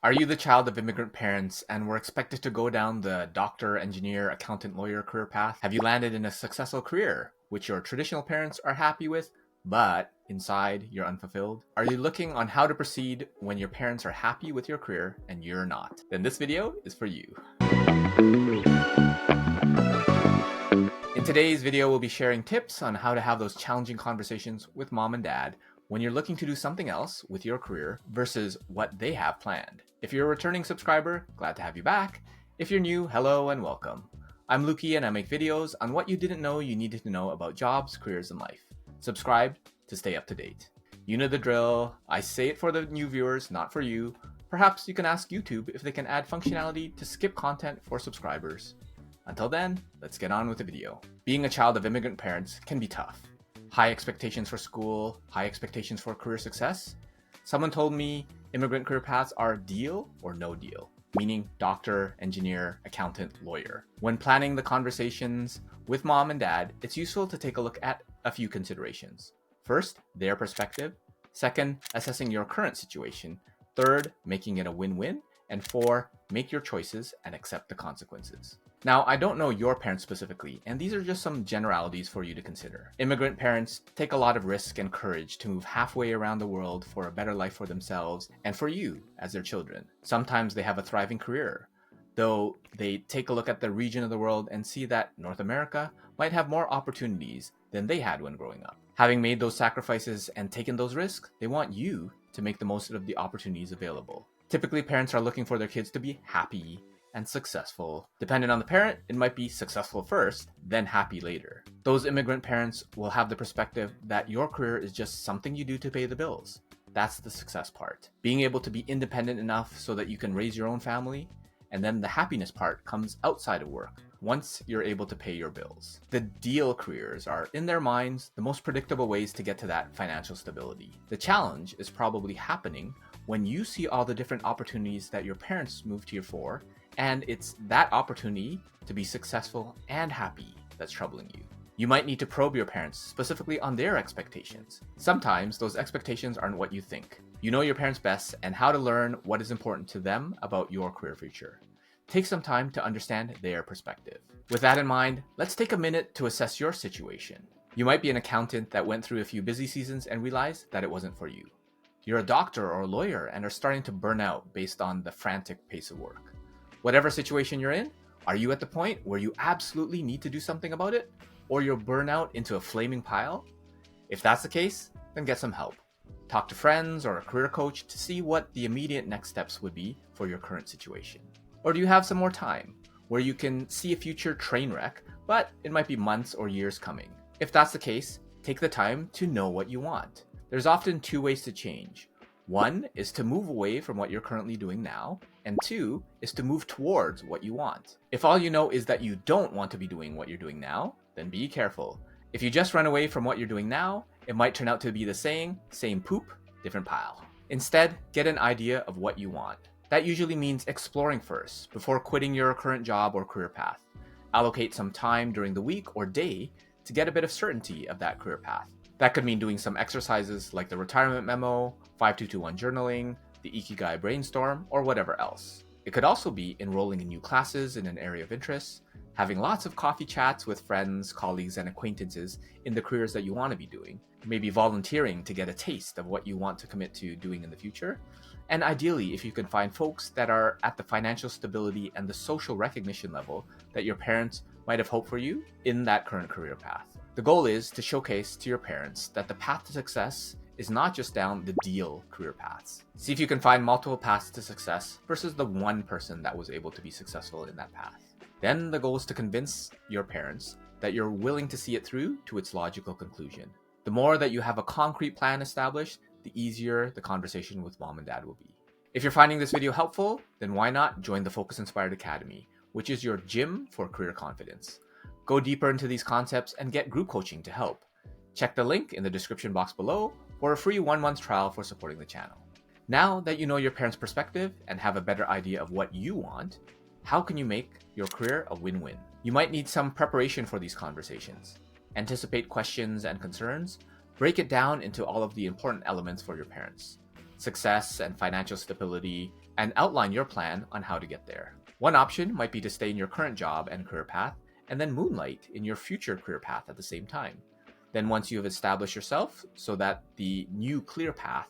Are you the child of immigrant parents and were expected to go down the doctor, engineer, accountant, lawyer career path? Have you landed in a successful career, which your traditional parents are happy with, but inside you're unfulfilled? Are you looking on how to proceed when your parents are happy with your career and you're not? Then this video is for you. In today's video, we'll be sharing tips on how to have those challenging conversations with mom and dad when you're looking to do something else with your career versus what they have planned. If you're a returning subscriber, glad to have you back. If you're new, hello and welcome. I'm Luki and I make videos on what you didn't know you needed to know about jobs, careers, and life. Subscribe to stay up to date. You know the drill. I say it for the new viewers, not for you. Perhaps you can ask YouTube if they can add functionality to skip content for subscribers. Until then, let's get on with the video. Being a child of immigrant parents can be tough. High expectations for school, high expectations for career success. Someone told me immigrant career paths are deal or no deal, meaning doctor, engineer, accountant, lawyer. When planning the conversations with mom and dad, it's useful to take a look at a few considerations. First, their perspective. Second, assessing your current situation. Third, making it a win-win. And four, make your choices and accept the consequences. Now, I don't know your parents specifically, and these are just some generalities for you to consider. Immigrant parents take a lot of risk and courage to move halfway around the world for a better life for themselves and for you as their children. Sometimes they have a thriving career, though they take a look at the region of the world and see that North America might have more opportunities than they had when growing up. Having made those sacrifices and taken those risks, they want you to make the most of the opportunities available. Typically, parents are looking for their kids to be happy and successful. Depending on the parent, it might be successful first, then happy later. Those immigrant parents will have the perspective that your career is just something you do to pay the bills. That's the success part. Being able to be independent enough so that you can raise your own family, and then the happiness part comes outside of work, once you're able to pay your bills. The deal careers are, in their minds, the most predictable ways to get to that financial stability. The challenge is probably happening when you see all the different opportunities that your parents moved here for, and it's that opportunity to be successful and happy that's troubling you. You might need to probe your parents specifically on their expectations. Sometimes those expectations aren't what you think. You know your parents best and how to learn what is important to them about your career future. Take some time to understand their perspective. With that in mind, let's take a minute to assess your situation. You might be an accountant that went through a few busy seasons and realized that it wasn't for you. You're a doctor or a lawyer and are starting to burn out based on the frantic pace of work. Whatever situation you're in, are you at the point where you absolutely need to do something about it? Or you'll burn out into a flaming pile? If that's the case, then get some help. Talk to friends or a career coach to see what the immediate next steps would be for your current situation. Or do you have some more time, where you can see a future train wreck, but it might be months or years coming? If that's the case, take the time to know what you want. There's often two ways to change. One is to move away from what you're currently doing now, and two is to move towards what you want. If all you know is that you don't want to be doing what you're doing now, then be careful. If you just run away from what you're doing now, it might turn out to be the saying, same poop, different pile. Instead, get an idea of what you want. That usually means exploring first, before quitting your current job or career path. Allocate some time during the week or day to get a bit of certainty of that career path. That could mean doing some exercises like the retirement memo, 5221 journaling, the Ikigai brainstorm, or whatever else. It could also be enrolling in new classes in an area of interest, having lots of coffee chats with friends, colleagues, and acquaintances in the careers that you want to be doing, maybe volunteering to get a taste of what you want to commit to doing in the future, and ideally, if you can find folks that are at the financial stability and the social recognition level that your parents might have hoped for you in that current career path. The goal is to showcase to your parents that the path to success is not just down the deal career paths. See if you can find multiple paths to success versus the one person that was able to be successful in that path. Then the goal is to convince your parents that you're willing to see it through to its logical conclusion. The more that you have a concrete plan established, the easier the conversation with mom and dad will be. If you're finding this video helpful, then why not join the Focus Inspired Academy, which is your gym for career confidence. Go deeper into these concepts and get group coaching to help. Check the link in the description box below for a free 1-month trial for supporting the channel. Now that you know your parents' perspective and have a better idea of what you want, how can you make your career a win-win? You might need some preparation for these conversations. Anticipate questions and concerns. Break it down into all of the important elements for your parents. Success and financial stability, and outline your plan on how to get there. One option might be to stay in your current job and career path and then moonlight in your future career path at the same time. Then once you have established yourself so that the new clear path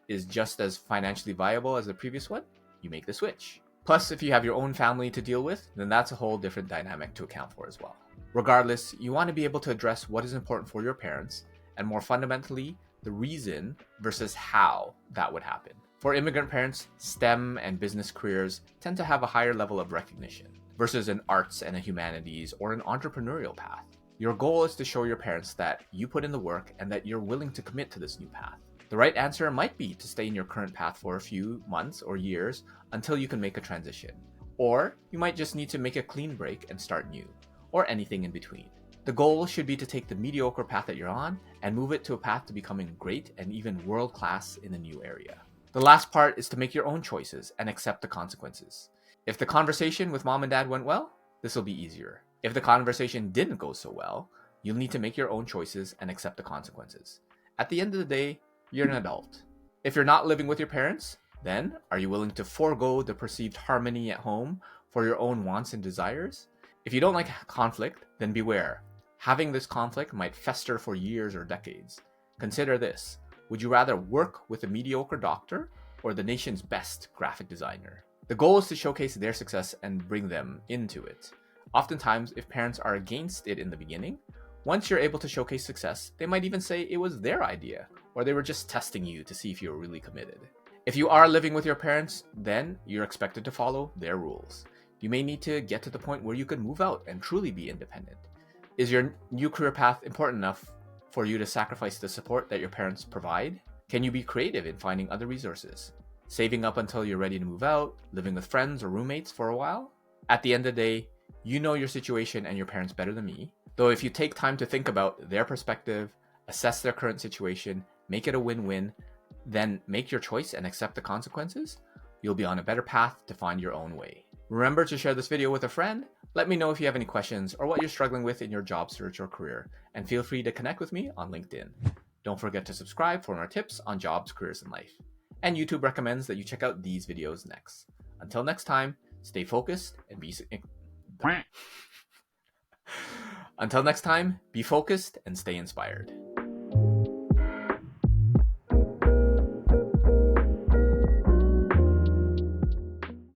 is just as financially viable as the previous one, you make the switch. Plus, if you have your own family to deal with, then that's a whole different dynamic to account for as well. Regardless, you want to be able to address what is important for your parents, and more fundamentally, the reason versus how that would happen. For immigrant parents, STEM and business careers tend to have a higher level of recognition versus an arts and a humanities or an entrepreneurial path. Your goal is to show your parents that you put in the work and that you're willing to commit to this new path. The right answer might be to stay in your current path for a few months or years until you can make a transition. Or you might just need to make a clean break and start new, or anything in between. The goal should be to take the mediocre path that you're on and move it to a path to becoming great and even world-class in a new area. The last part is to make your own choices and accept the consequences. If the conversation with mom and dad went well, this will be easier. If the conversation didn't go so well, you'll need to make your own choices and accept the consequences. At the end of the day, you're an adult. If you're not living with your parents, then are you willing to forego the perceived harmony at home for your own wants and desires? If you don't like conflict, then beware. Having this conflict might fester for years or decades. Consider this. Would you rather work with a mediocre doctor or the nation's best graphic designer? The goal is to showcase their success and bring them into it. Oftentimes, if parents are against it in the beginning, once you're able to showcase success, they might even say it was their idea, or they were just testing you to see if you were really committed. If you are living with your parents, then you're expected to follow their rules. You may need to get to the point where you can move out and truly be independent. Is your new career path important enough for you to sacrifice the support that your parents provide? Can you be creative in finding other resources? Saving up until you're ready to move out, living with friends or roommates for a while? At the end of the day, you know your situation and your parents better than me. Though if you take time to think about their perspective, assess their current situation, make it a win-win, then make your choice and accept the consequences, you'll be on a better path to find your own way. Remember to share this video with a friend. Let me know if you have any questions or what you're struggling with in your job search or career, and feel free to connect with me on LinkedIn. Don't forget to subscribe for more tips on jobs, careers, and life. And YouTube recommends that you check out these videos next. Until next time, stay focused and be Until next time, be focused and stay inspired.